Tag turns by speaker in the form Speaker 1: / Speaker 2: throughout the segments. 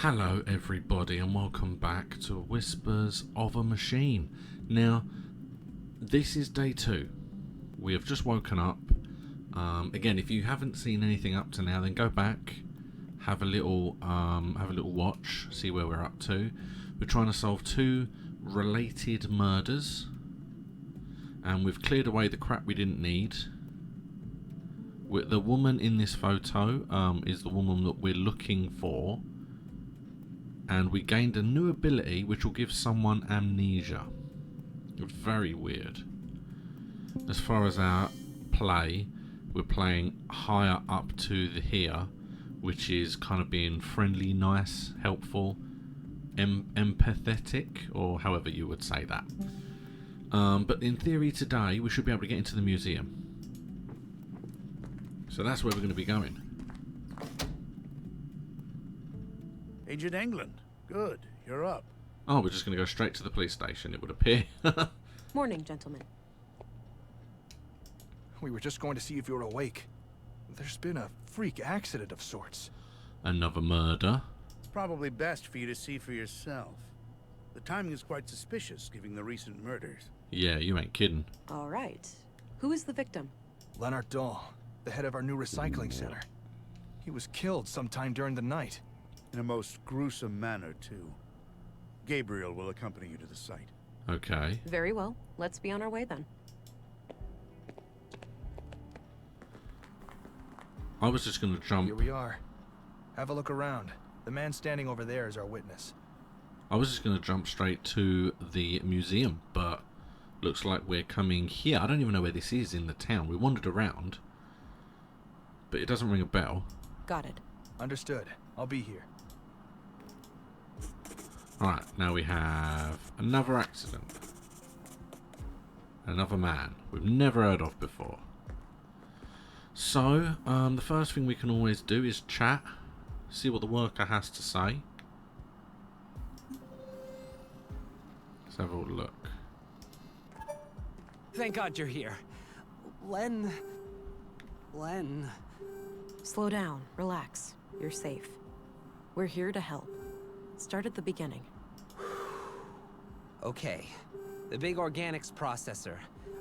Speaker 1: Hello everybody and welcome back to Whispers of a Machine. Now, this is day 2. We have just woken up. Again, if you haven't seen anything up to now, then go back, have a little watch, see where we're up to. We're trying to solve 2 related murders, and we've cleared away the crap we didn't need. The woman in this photo is the woman that we're looking for. And we gained a new ability which will give someone amnesia. Very weird. As far as our play, we're playing higher up to the here, which is kind of being friendly, nice, helpful, empathetic, or however you would say that. But in theory today, we should be able to get into the museum. So that's where we're going to be going.
Speaker 2: Agent England. Good. You're up.
Speaker 1: Oh, we're just going to go straight to the police station, it would appear.
Speaker 3: Morning, gentlemen.
Speaker 4: We were just going to see if you were awake. There's been a freak accident of sorts.
Speaker 1: Another murder.
Speaker 2: Probably best for you to see for yourself. The timing is quite suspicious, given the recent murders.
Speaker 1: Yeah, you ain't kidding.
Speaker 3: All right. Who is the victim?
Speaker 4: Leonard Dahl, the head of our new recycling center. He was killed sometime during the night.
Speaker 2: In a most gruesome manner, too. Gabriel will accompany you to the site.
Speaker 1: Okay.
Speaker 3: Very well. Let's be on our way then.
Speaker 1: I was just going to jump.
Speaker 4: Here we are. Have a look around. The man standing over there is our witness.
Speaker 1: I was just going to jump straight to the museum, but looks like we're coming here. I don't even know where this is in the town. We wandered around, but it doesn't ring a bell.
Speaker 3: Got it.
Speaker 4: Understood. I'll be here.
Speaker 1: Alright, now we have another accident. Another man we've never heard of before. So, the first thing we can always do is chat, see what the worker has to say. Let's have a look.
Speaker 5: Thank God you're here. Len...
Speaker 3: Slow down. Relax. You're safe. We're here to help. Start at the beginning.
Speaker 5: Okay. The big organics processor.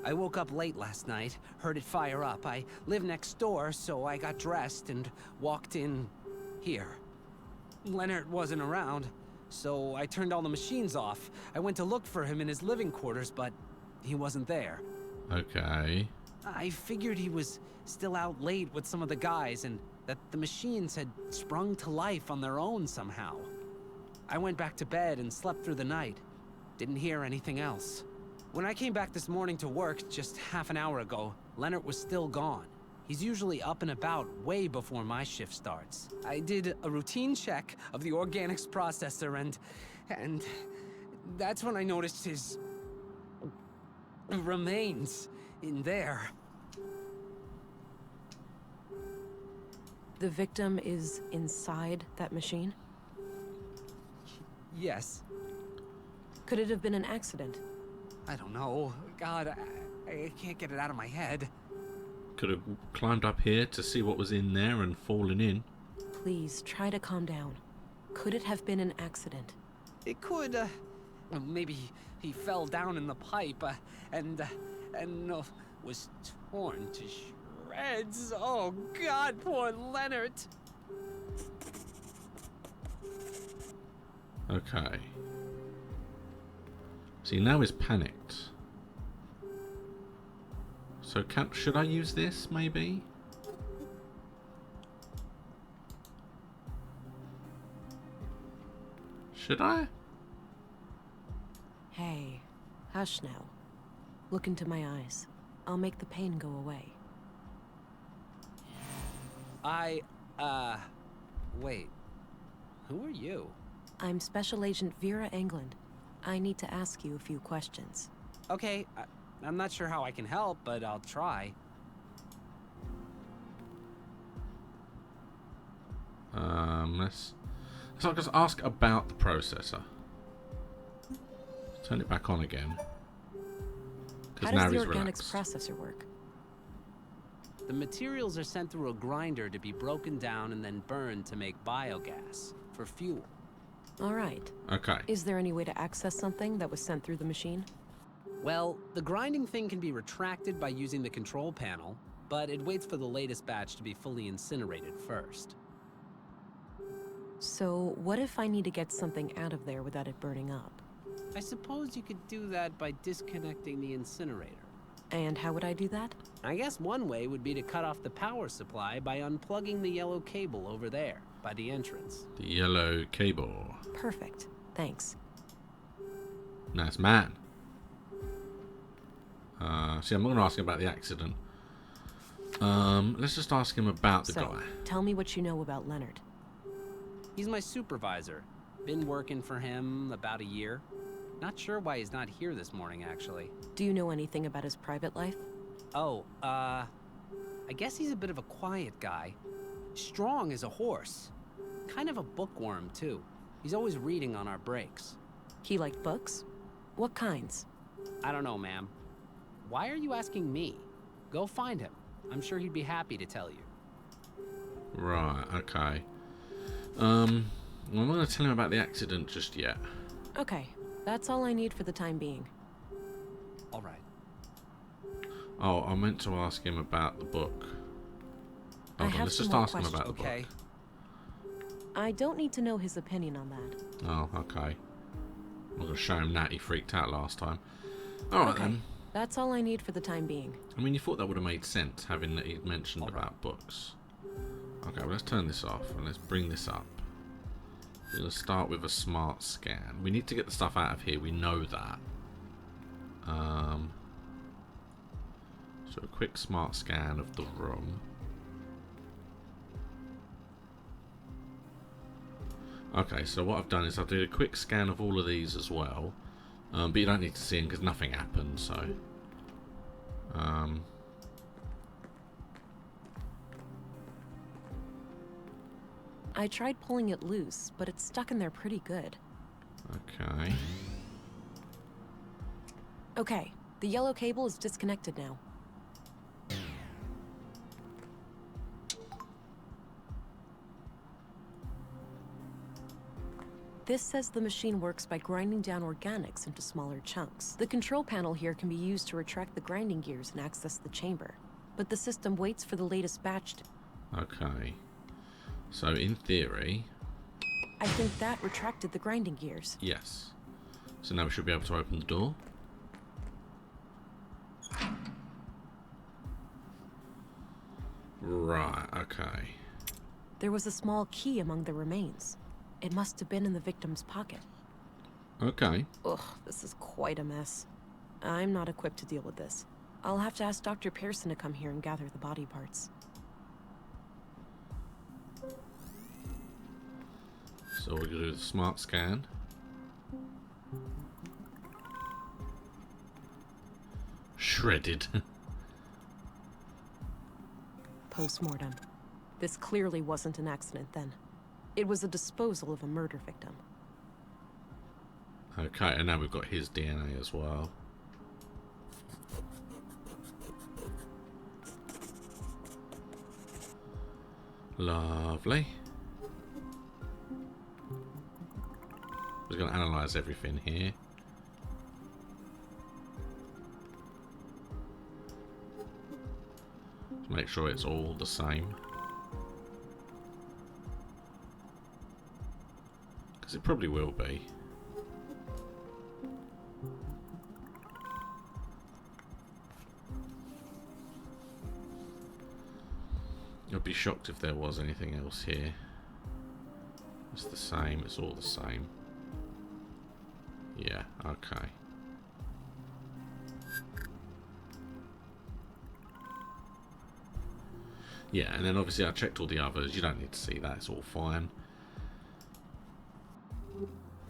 Speaker 5: I woke up late last night, heard it fire up. I live next door, so I got dressed and walked in here. Leonard wasn't around, so I turned all the machines off. I went to look for him in his living quarters, but he wasn't there.
Speaker 1: Okay.
Speaker 5: I figured he was still out late with some of the guys and that the machines had sprung to life on their own somehow. I went back to bed and slept through the night. Didn't hear anything else. When I came back this morning to work just half an hour ago, Leonard was still gone. He's usually up and about way before my shift starts. I did a routine check of the organics processor and that's when I noticed his remains in there.
Speaker 3: The victim is inside that machine?
Speaker 5: Yes.
Speaker 3: Could it have been an accident?
Speaker 5: I don't know. God, I can't get it out of my head.
Speaker 1: Could have climbed up here to see what was in there and fallen in.
Speaker 3: Please, try to calm down. Could it have been an accident?
Speaker 5: It could, well, maybe he fell down in the pipe, and was torn to shreds. Oh, God, poor Leonard.
Speaker 1: Okay. See, now he's panicked. So should I use this, maybe? Should I?
Speaker 3: Hey, hush now. Look into my eyes. I'll make the pain go away.
Speaker 5: Wait. Who are you?
Speaker 3: I'm Special Agent Vera England. I need to ask you a few questions.
Speaker 5: Okay, I'm not sure how I can help, but I'll try.
Speaker 1: Let's just ask about the processor. Turn it back on again.
Speaker 3: How does the organics processor work?
Speaker 5: The materials are sent through a grinder to be broken down and then burned to make biogas for fuel.
Speaker 3: All right.
Speaker 1: Okay.
Speaker 3: Is there any way to access something that was sent through the machine?
Speaker 5: Well, the grinding thing can be retracted by using the control panel, but it waits for the latest batch to be fully incinerated first.
Speaker 3: So, what if I need to get something out of there without it burning up?
Speaker 5: I suppose you could do that by disconnecting the incinerator.
Speaker 3: And how would I do that?
Speaker 5: I guess one way would be to cut off the power supply by unplugging the yellow cable over there, by the entrance.
Speaker 1: The yellow cable.
Speaker 3: Perfect. Thanks.
Speaker 1: Nice man. See, I'm not going to ask him about the accident. Let's just ask him about the guy.
Speaker 3: Tell me what you know about Leonard.
Speaker 5: He's my supervisor. Been working for him about a year. Not sure why he's not here this morning, actually.
Speaker 3: Do you know anything about his private life?
Speaker 5: Oh, I guess he's a bit of a quiet guy. Strong as a horse. Kind of a bookworm, too. He's always reading on our breaks.
Speaker 3: He liked books? What kinds?
Speaker 5: I don't know, ma'am. Why are you asking me? Go find him. I'm sure he'd be happy to tell you.
Speaker 1: Right, okay. I'm not going to tell him about the accident just yet.
Speaker 3: Okay, that's all I need for the time being.
Speaker 5: All right.
Speaker 1: Oh, I meant to ask him about the book. Hold on, let's just ask him about the book.
Speaker 5: Okay.
Speaker 3: I don't need to know his opinion on that.
Speaker 1: Oh, okay. I'm going to show him that he freaked out last time. Alright then.
Speaker 3: That's all I need for the time being.
Speaker 1: I mean, you thought that would have made sense, having that he'd mentioned about books. Okay, well, let's turn this off and let's bring this up. We're going to start with a smart scan. We need to get the stuff out of here, we know that. So a quick smart scan of the room. Okay, so what I've done is I've did a quick scan of all of these as well. But you don't need to see them because nothing happened, so...
Speaker 3: I tried pulling it loose, but it's stuck in there pretty good.
Speaker 1: Okay.
Speaker 3: Okay, the yellow cable is disconnected now. This says the machine works by grinding down organics into smaller chunks. The control panel here can be used to retract the grinding gears and access the chamber. But the system waits for the latest batch to...
Speaker 1: Okay. So, in theory...
Speaker 3: I think that retracted the grinding gears.
Speaker 1: Yes. So now we should be able to open the door. Right, okay.
Speaker 3: There was a small key among the remains. It must have been in the victim's pocket.
Speaker 1: Okay.
Speaker 3: Ugh, this is quite a mess. I'm not equipped to deal with this. I'll have to ask Dr. Pearson to come here and gather the body parts.
Speaker 1: So we're going to do the smart scan. Shredded.
Speaker 3: Post-mortem. This clearly wasn't an accident then. It was a disposal of a murder victim.
Speaker 1: Okay, and now we've got his DNA as well. Lovely. We're going to analyze everything here. To make sure it's all the same. Because it probably will be. I'd be shocked if there was anything else here. It's the same, it's all the same. Yeah, okay. Yeah, and then obviously I checked all the others. You don't need to see that, it's all fine.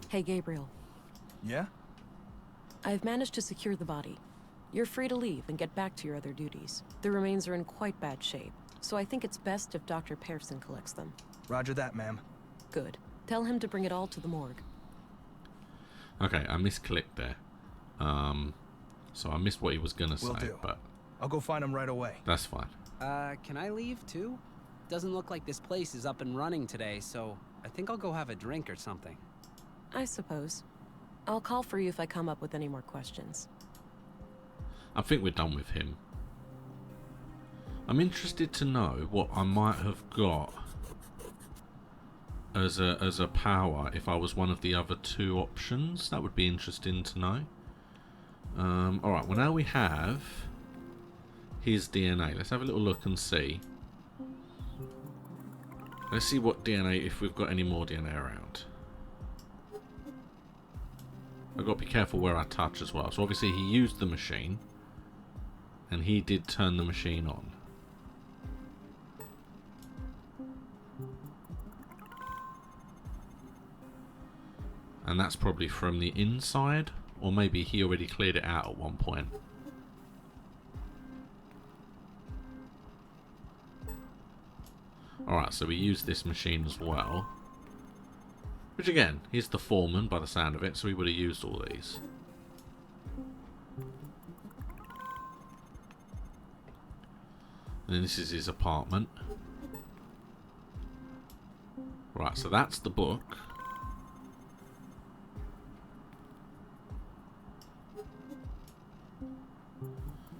Speaker 3: Hey, Gabriel.
Speaker 4: Yeah?
Speaker 3: I've managed to secure the body. You're free to leave and get back to your other duties. The remains are in quite bad shape, so I think it's best if Dr. Pearson collects them.
Speaker 4: Roger that, ma'am.
Speaker 3: Good. Tell him to bring it all to the morgue.
Speaker 1: Okay, I misclicked there. So I missed what he was gonna say, but
Speaker 4: I'll go find him right away.
Speaker 1: that's fine.
Speaker 5: Can I leave too? Doesn't look like this place is up and running today, so I think I'll go have a drink or something.
Speaker 3: I suppose. I'll call for you if I come up with any more questions.
Speaker 1: I think we're done with him. I'm interested to know what I might have got as a power if I was one of the other two options. That would be interesting to know. Alright, well now we have his DNA. Let's have a little look and see. Let's see what DNA, if we've got any more DNA around. I've got to be careful where I touch as well. So obviously he used the machine. And he did turn the machine on. And that's probably from the inside. Or maybe he already cleared it out at one point. Alright, so we use this machine as well. Which again, he's the foreman by the sound of it, so he would have used all these. And then this is his apartment. Right, so that's the book.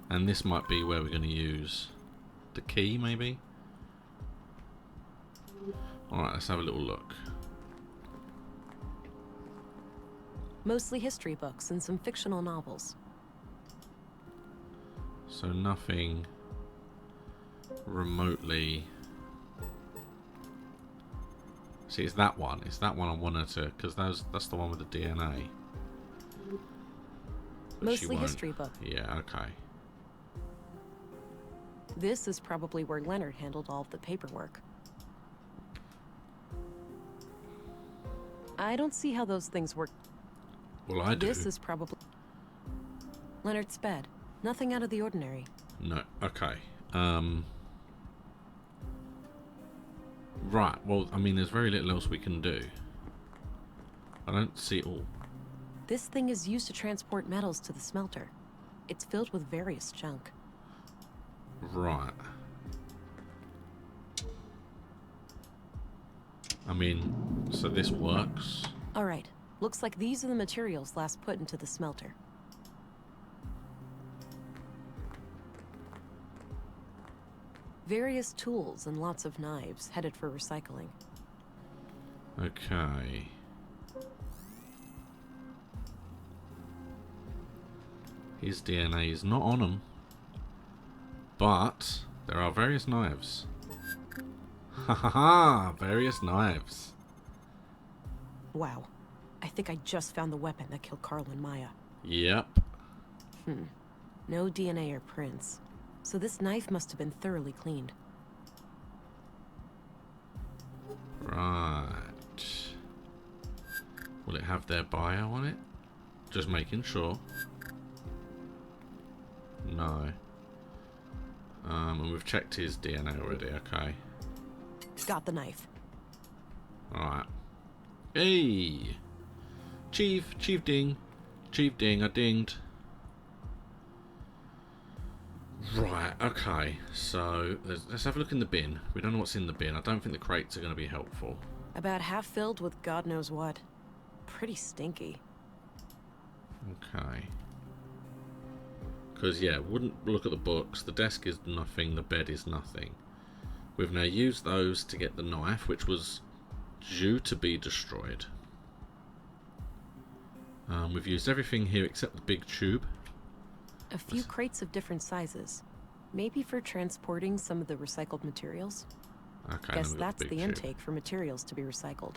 Speaker 1: And this might be where we're going to use the key, maybe? Alright, let's have a little look.
Speaker 3: Mostly history books and some fictional novels.
Speaker 1: So nothing remotely... See, it's that one. It's that one I wanted to... Because that's the one with the DNA. But
Speaker 3: Mostly history book.
Speaker 1: Yeah, okay.
Speaker 3: This is probably where Leonard handled all of the paperwork. I don't see how those things work.
Speaker 1: Well, I do.
Speaker 3: This is probably Leonard's bed. Nothing out of the ordinary.
Speaker 1: No, okay. Right, well, I mean, there's very little else we can do. I don't see all.
Speaker 3: This thing is used to transport metals to the smelter. It's filled with various junk.
Speaker 1: Right. I mean, so this works.
Speaker 3: Alright, looks like these are the materials last put into the smelter. Various tools and lots of knives headed for recycling.
Speaker 1: Okay. His DNA is not on him. But there are various knives. Ha ha ha! Various knives.
Speaker 3: Wow. I think I just found the weapon that killed Carl and Maya.
Speaker 1: Yep.
Speaker 3: No DNA or prints. So this knife must have been thoroughly cleaned.
Speaker 1: Right. Will it have their bio on it? Just making sure. No. And we've checked his DNA already, okay.
Speaker 3: Got the knife.
Speaker 1: Alright. Hey! Chief ding. Chief ding, I dinged. Right, okay. So, let's have a look in the bin. We don't know what's in the bin. I don't think the crates are going to be helpful.
Speaker 3: About half filled with God knows what. Pretty stinky.
Speaker 1: Okay. Because, yeah, wouldn't look at the books. The desk is nothing. The bed is nothing. We've now used those to get the knife, which was due to be destroyed. We've used everything here except the big tube.
Speaker 3: A few crates of different sizes. Maybe for transporting some of the recycled materials.
Speaker 1: Okay,
Speaker 3: Guess
Speaker 1: then we've got
Speaker 3: that's
Speaker 1: big
Speaker 3: the
Speaker 1: tube.
Speaker 3: intake for materials to be recycled.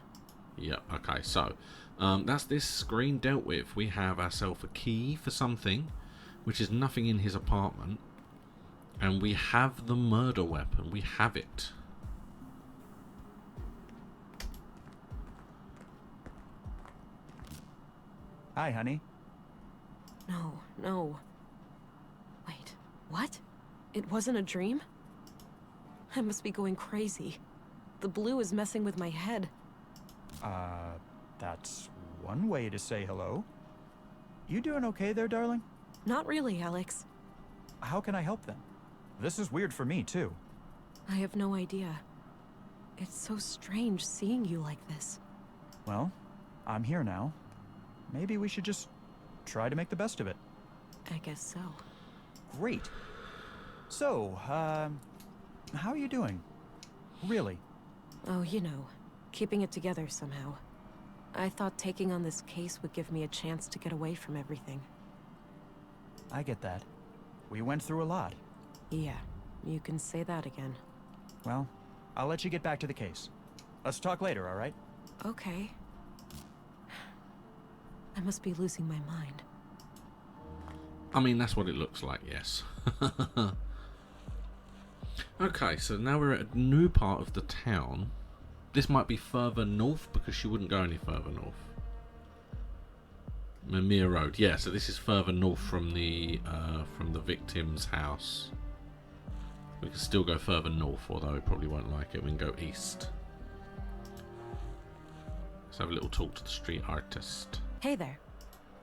Speaker 1: Yep, okay, so that's this screen dealt with. We have ourselves a key for something, which is nothing in his apartment. And we have the murder weapon. We have it.
Speaker 4: Hi, honey.
Speaker 3: No. Wait, what? It wasn't a dream? I must be going crazy. The blue is messing with my head.
Speaker 4: That's one way to say hello. You doing okay there, darling?
Speaker 3: Not really, Alex.
Speaker 4: How can I help then? This is weird for me, too.
Speaker 3: I have no idea. It's so strange seeing you like this.
Speaker 4: Well,
Speaker 6: I'm here now. Maybe we should just try to make the best of it.
Speaker 3: I guess so.
Speaker 6: Great. So, how are you doing? Really?
Speaker 3: Oh, keeping it together somehow. I thought taking on this case would give me a chance to get away from everything.
Speaker 6: I get that. We went through a lot.
Speaker 3: Yeah, you can say that again.
Speaker 6: Well, I'll let you get back to the case. Let's talk later, all right?
Speaker 3: Okay. I must be losing my mind.
Speaker 1: I mean, that's what it looks like, yes. Okay, so now we're at a new part of the town. This might be further north because she wouldn't go any further north. Mimir Road, yeah. So this is further north from the victim's house. We can still go further north, although we probably won't like it. We can go east. Let's have a little talk to the street artist.
Speaker 3: Hey there.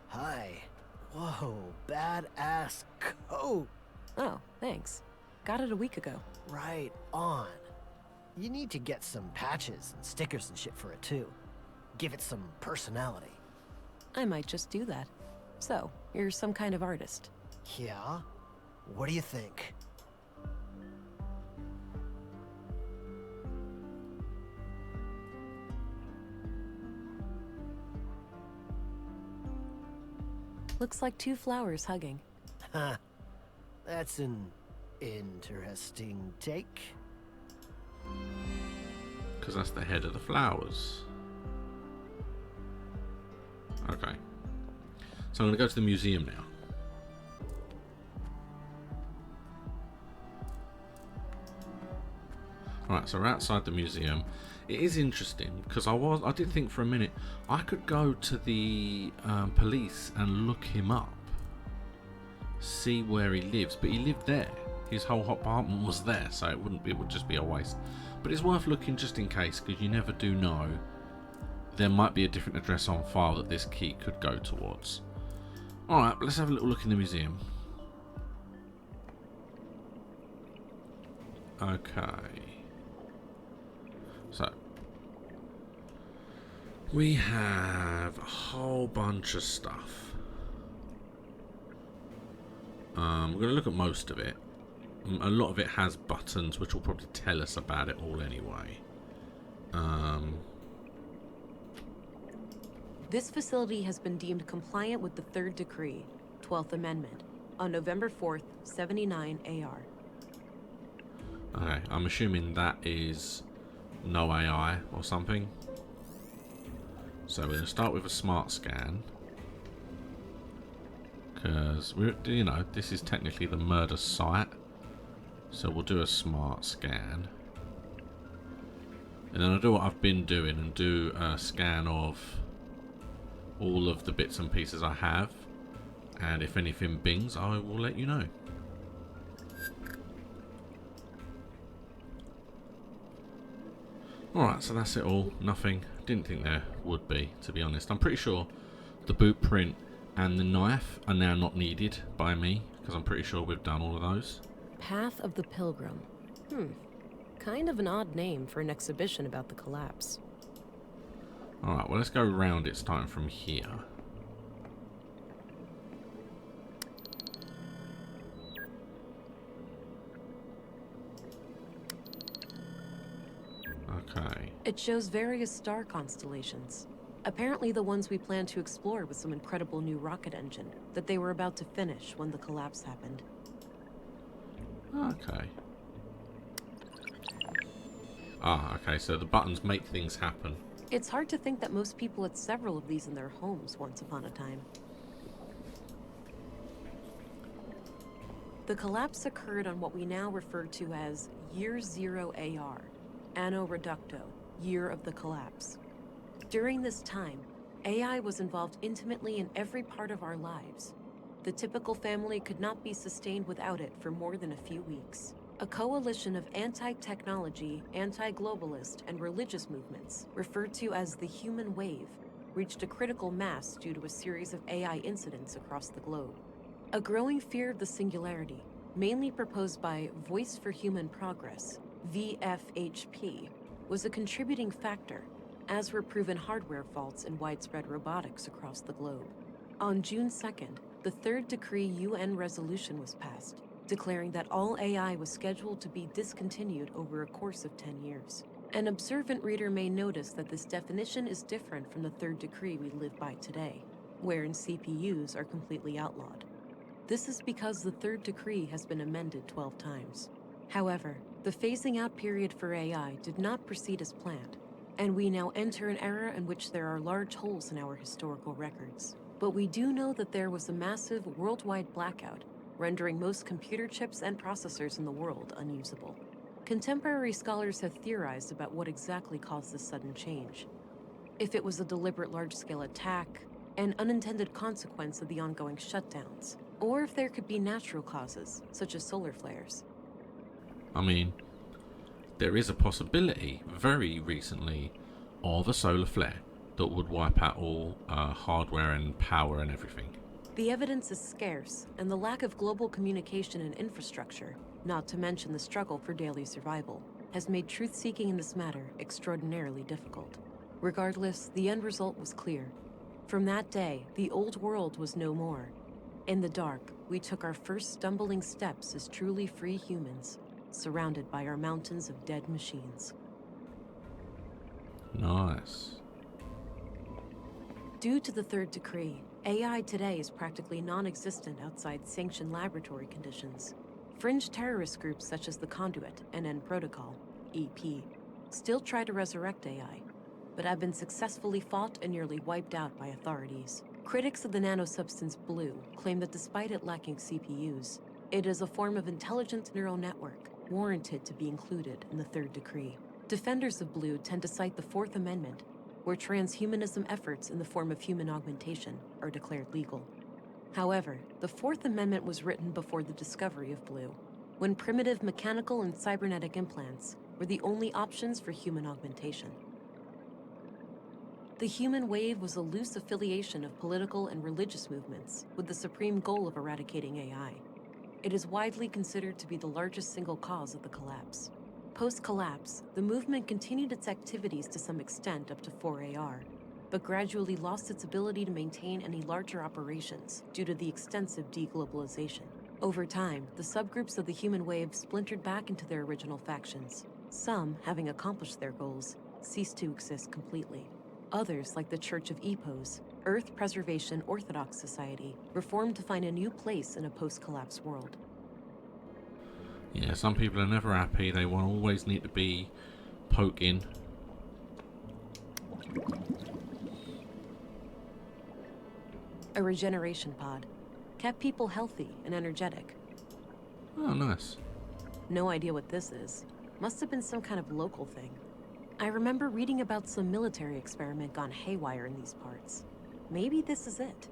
Speaker 7: Hi. Whoa, badass coat.
Speaker 3: Oh, thanks. Got it a week ago.
Speaker 7: Right on. You need to get some patches and stickers and shit for it too. Give it some personality.
Speaker 3: I might just do that. So, you're some kind of artist.
Speaker 7: Yeah? What do you think?
Speaker 3: Looks like two flowers hugging.
Speaker 7: Huh. That's an interesting take.
Speaker 1: Because that's the head of the flowers. Okay. So I'm going to go to the museum now. Alright, so we're outside the museum. It is interesting because I did think for a minute I could go to the police and look him up, see where he lives, but he lived there. His whole apartment was there, so it would just be a waste. But it's worth looking just in case, because you never do know. There might be a different address on file that this key could go towards. Alright, let's have a little look in the museum. Okay. So, we have a whole bunch of stuff. We're going to look at most of it. A lot of it has buttons, which will probably tell us about it all anyway.
Speaker 3: This facility has been deemed compliant with the Third Decree, 12th Amendment, on November 4th, 79 AR.
Speaker 1: Okay, I'm assuming that is no AI or something. So we're going to start with a smart scan. Because, this is technically the murder site. So we'll do a smart scan. And then I'll do what I've been doing and do a scan of all of the bits and pieces I have. And if anything bings, I will let you know. Alright, so that's it all. Nothing. Didn't think there would be, to be honest. I'm pretty sure the boot print and the knife are now not needed by me, because I'm pretty sure we've done all of those.
Speaker 3: Path of the Pilgrim. Kind of an odd name for an exhibition about the collapse.
Speaker 1: Alright, well, let's go round its time from here. Okay.
Speaker 3: It shows various star constellations. Apparently the ones we plan to explore with some incredible new rocket engine that they were about to finish when the collapse happened.
Speaker 1: Okay. Okay, so the buttons make things happen.
Speaker 3: It's hard to think that most people had several of these in their homes once upon a time. The collapse occurred on what we now refer to as Year Zero AR, Anno Reducto, Year of the Collapse. During this time, AI was involved intimately in every part of our lives. The typical family could not be sustained without it for more than a few weeks. A coalition of anti-technology, anti-globalist, and religious movements, referred to as the Human Wave, reached a critical mass due to a series of AI incidents across the globe. A growing fear of the singularity, mainly proposed by Voice for Human Progress, VFHP, was a contributing factor, as were proven hardware faults in widespread robotics across the globe. On June 2nd, the third decree UN resolution was passed, declaring that all AI was scheduled to be discontinued over a course of 10 years. An observant reader may notice that this definition is different from the third decree we live by today, wherein CPUs are completely outlawed. This is because the third decree has been amended 12 times. However, the phasing out period for AI did not proceed as planned, and we now enter an era in which there are large holes in our historical records. But we do know that there was a massive worldwide blackout, rendering most computer chips and processors in the world unusable. Contemporary scholars have theorized about what exactly caused this sudden change. If it was a deliberate large-scale attack, an unintended consequence of the ongoing shutdowns, or if there could be natural causes, such as solar flares.
Speaker 1: I mean, there is a possibility, very recently, of a solar flare that would wipe out all hardware and power and everything.
Speaker 3: The evidence is scarce, and the lack of global communication and infrastructure, not to mention the struggle for daily survival, has made truth-seeking in this matter extraordinarily difficult. Regardless, the end result was clear. From that day, the old world was no more. In the dark, we took our first stumbling steps as truly free humans, surrounded by our mountains of dead machines.
Speaker 1: Nice.
Speaker 3: Due to the third decree, AI today is practically non-existent outside sanctioned laboratory conditions. Fringe terrorist groups such as the Conduit and N Protocol, EP, still try to resurrect AI, but have been successfully fought and nearly wiped out by authorities. Critics of the nanosubstance Blue claim that despite it lacking CPUs, it is a form of intelligent neural network warranted to be included in the third decree. Defenders of Blue tend to cite the Fourth Amendment, where transhumanism efforts in the form of human augmentation are declared legal. However, the Fourth Amendment was written before the discovery of Blue, when primitive mechanical and cybernetic implants were the only options for human augmentation. The human wave was a loose affiliation of political and religious movements with the supreme goal of eradicating AI. It is widely considered to be the largest single cause of the collapse. Post-collapse, the movement continued its activities to some extent up to 4AR, but gradually lost its ability to maintain any larger operations due to the extensive deglobalization. Over time, the subgroups of the human wave splintered back into their original factions. Some, having accomplished their goals, ceased to exist completely. Others, like the Church of Epos, Earth Preservation Orthodox Society, reformed to find a new place in a post-collapse world.
Speaker 1: Yeah, some people are never happy. They will always need to be poking.
Speaker 3: A regeneration pod kept people healthy and energetic.
Speaker 1: Oh, nice.
Speaker 3: No idea what this is. Must have been some kind of local thing. I remember reading about some military experiment gone haywire in these parts. Maybe this is it.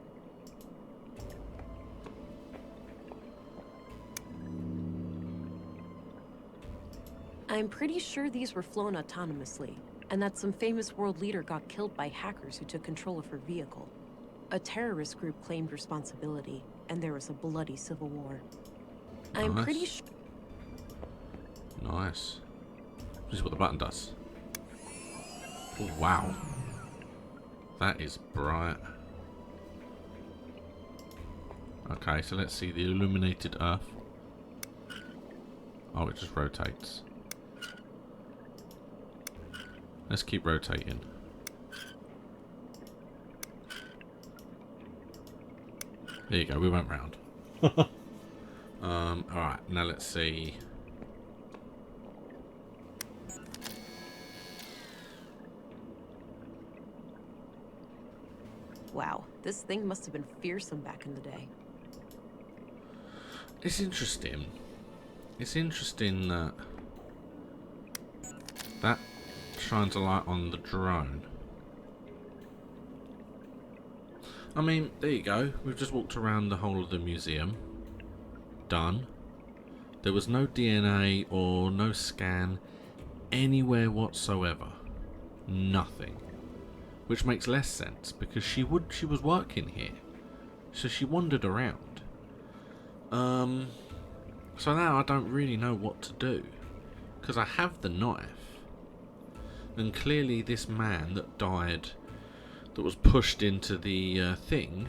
Speaker 3: I'm pretty sure these were flown autonomously, and that some famous world leader got killed by hackers who took control of her vehicle. A terrorist group claimed responsibility, and there was a bloody civil war. I'm
Speaker 1: Nice.
Speaker 3: pretty sure...
Speaker 1: Nice. This is what the button does. Oh, wow. That is bright. Okay, so let's see the illuminated Earth. Oh, it just rotates. Let's keep rotating. There you go, we went round. Alright, now let's see.
Speaker 3: Wow, this thing must have been fearsome back in the day.
Speaker 1: It's interesting. It's interesting that that shines a light on the drone. I mean, there you go. We've just walked around the whole of the museum. Done. There was no DNA or no scan anywhere whatsoever. Nothing. Which makes less sense because she was working here. So she wandered around. So now I don't really know what to do. Because I have the knife. And clearly this man that died, that was pushed into the thing,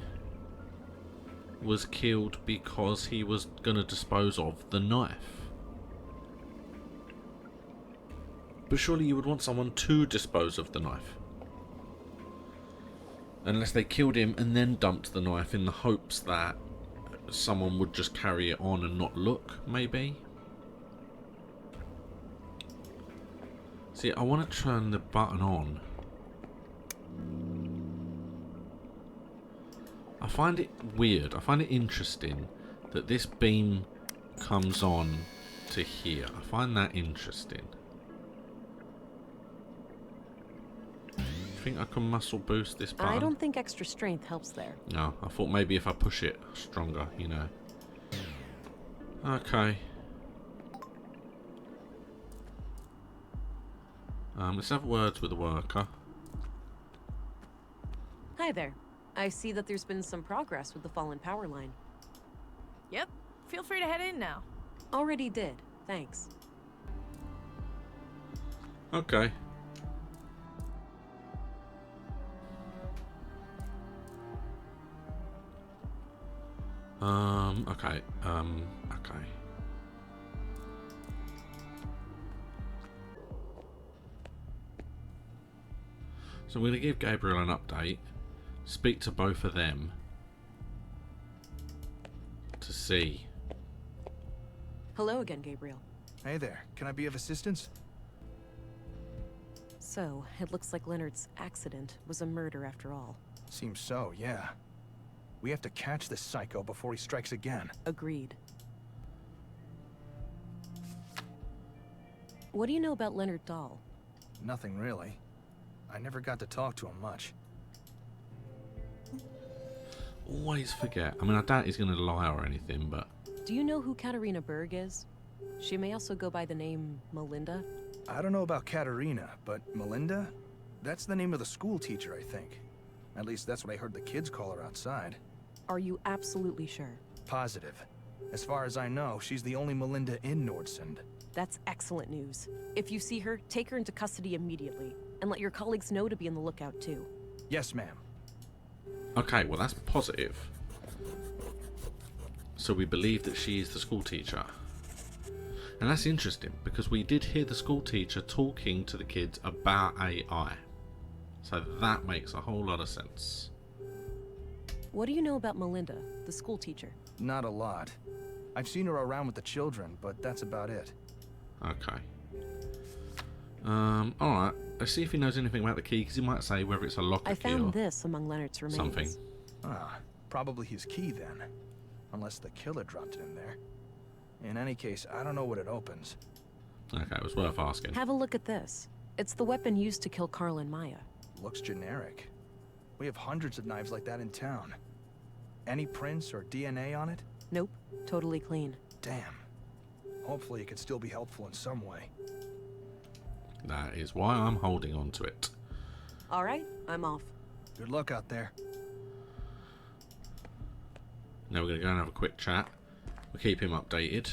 Speaker 1: was killed because he was going to dispose of the knife. But surely you would want someone to dispose of the knife. Unless they killed him and then dumped the knife in the hopes that someone would just carry it on and not look, maybe? See, I want to turn the button on. I find it weird, I find it interesting that this beam comes on to here. I find that interesting. Think I can muscle boost this button?
Speaker 3: I don't think extra strength helps there.
Speaker 1: No, I thought maybe if I push it stronger, you know. Okay. Let's have words with the worker.
Speaker 3: Hi there. I see that there's been some progress with the fallen power line.
Speaker 8: Yep. Feel free to head in now.
Speaker 3: Already did. Thanks.
Speaker 1: Okay. Okay. Okay. So I'm going to give Gabriel an update, speak to both of them to see.
Speaker 3: Hello again, Gabriel.
Speaker 4: Hey there, can I be of assistance?
Speaker 3: So, it looks like Leonard's accident was a murder after all.
Speaker 4: Seems so, yeah. We have to catch this psycho before he strikes again.
Speaker 3: Agreed. What do you know about Leonard Dahl?
Speaker 4: Nothing really. I never got to talk to him much.
Speaker 1: Always forget. I mean, I doubt he's going to lie or anything, but...
Speaker 3: Do you know who Katerina Berg is? She may also go by the name Melinda.
Speaker 4: I don't know about Katerina, but Melinda? That's the name of the school teacher, I think. At least that's what I heard the kids call her outside.
Speaker 3: Are you absolutely sure?
Speaker 4: Positive. As far as I know, she's the only Melinda in Nordsund.
Speaker 3: That's excellent news. If you see her, take her into custody immediately. And let your colleagues know to be on the lookout too.
Speaker 4: Yes, ma'am.
Speaker 1: Okay, well that's positive. So we believe that she is the school teacher. And that's interesting, because we did hear the school teacher talking to the kids about AI. So that makes a whole lot of sense.
Speaker 3: What do you know about Melinda, the school teacher?
Speaker 4: Not a lot. I've seen her around with the children, but that's about it.
Speaker 1: Okay. Alright. Let's see if he knows anything about the key, because he might say whether it's a locker
Speaker 3: I
Speaker 1: key or
Speaker 3: found this among Leonard's remains.
Speaker 1: something.
Speaker 4: Ah, probably his key then. Unless the killer dropped it in there. In any case, I don't know what it opens.
Speaker 1: Okay, it was worth asking.
Speaker 3: Have a look at this. It's the weapon used to kill Carl and Maya.
Speaker 4: Looks generic. We have hundreds of knives like that in town. Any prints or DNA on it?
Speaker 3: Nope, totally clean.
Speaker 4: Damn. Hopefully it could still be helpful in some way.
Speaker 1: That is why I'm holding on to it.
Speaker 3: All right, I'm off.
Speaker 4: Good luck out there.
Speaker 1: Now we're going to go and have a quick chat. We'll keep him updated.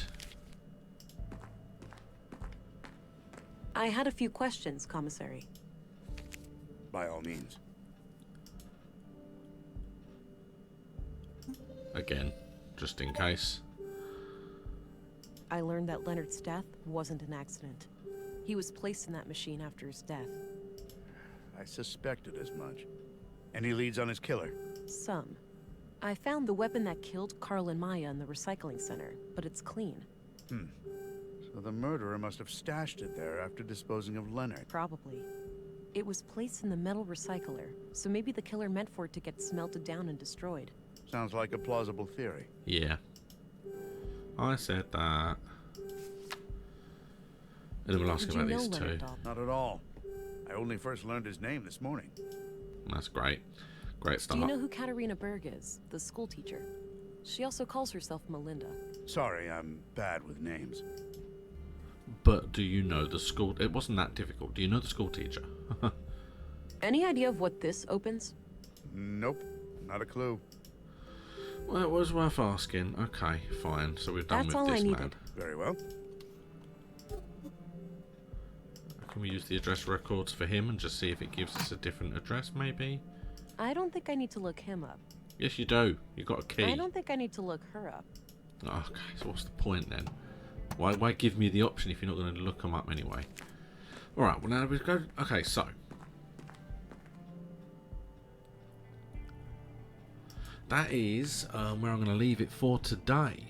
Speaker 3: I had a few questions, Commissary.
Speaker 2: By all means.
Speaker 1: Again, just in case.
Speaker 3: I learned that Leonard's death wasn't an accident. He was placed in that machine after his death.
Speaker 2: I suspected as much. Any leads on his killer?
Speaker 3: Some. I found the weapon that killed Carl and Maya in the recycling center, but it's clean.
Speaker 2: So the murderer must have stashed it there after disposing of Leonard.
Speaker 3: Probably. It was placed in the metal recycler, so maybe the killer meant for it to get smelted down and destroyed.
Speaker 2: Sounds like a plausible theory.
Speaker 1: Yeah. I said that. And then we'll ask
Speaker 3: Did
Speaker 1: about
Speaker 3: you know
Speaker 1: these two.
Speaker 3: Leonard Dahl?
Speaker 2: Not at all. I only first learned his name this morning.
Speaker 1: That's great. Great
Speaker 3: Do
Speaker 1: start.
Speaker 3: you know who Katerina Berg is, the school teacher? She also calls herself Melinda.
Speaker 2: Sorry, I'm bad with names.
Speaker 1: But do you know the school... It wasn't that difficult. Do you know the school teacher?
Speaker 3: Any idea of what this opens?
Speaker 2: Nope, not a clue.
Speaker 1: Well, it was worth asking. Okay, fine. So we've done
Speaker 3: That's
Speaker 1: with
Speaker 3: all I
Speaker 1: this
Speaker 3: needed.
Speaker 1: man.
Speaker 2: Very well.
Speaker 1: Can we use the address records for him and just see if it gives us a different address, maybe?
Speaker 3: I don't think I need to look him up.
Speaker 1: Yes, you do. You got a key.
Speaker 3: I don't think I need to look her up.
Speaker 1: Oh, okay, so what's the point then? Why give me the option if you're not going to look them up anyway? Alright, well now we go... Okay, so... that is where I'm going to leave it for today.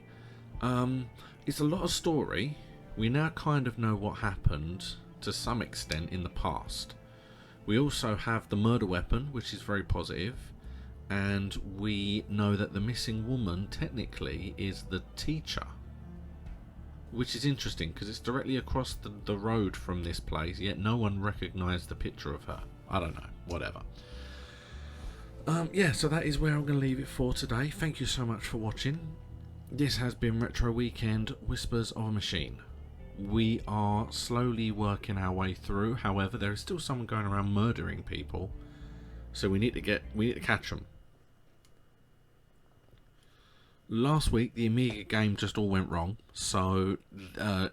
Speaker 1: It's a lot of story. We now kind of know what happened to some extent in the past. We also have the murder weapon, which is very positive, and we know that the missing woman technically is the teacher, which is interesting because it's directly across the road from this place, yet no one recognised the picture of her. I don't know, whatever. Yeah, so that is where I'm going to leave it for today. Thank you so much for watching. This has been Retro Weekend Whispers of a Machine. We are slowly working our way through. However, there is still someone going around murdering people, so we need to catch them. Last week the Amiga game just all went wrong, so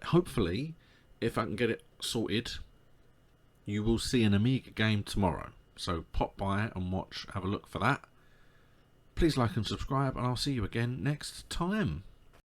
Speaker 1: hopefully if I can get it sorted, you will see an Amiga game tomorrow. So pop by and watch, have a look for that. Please like and subscribe, and I'll see you again next time.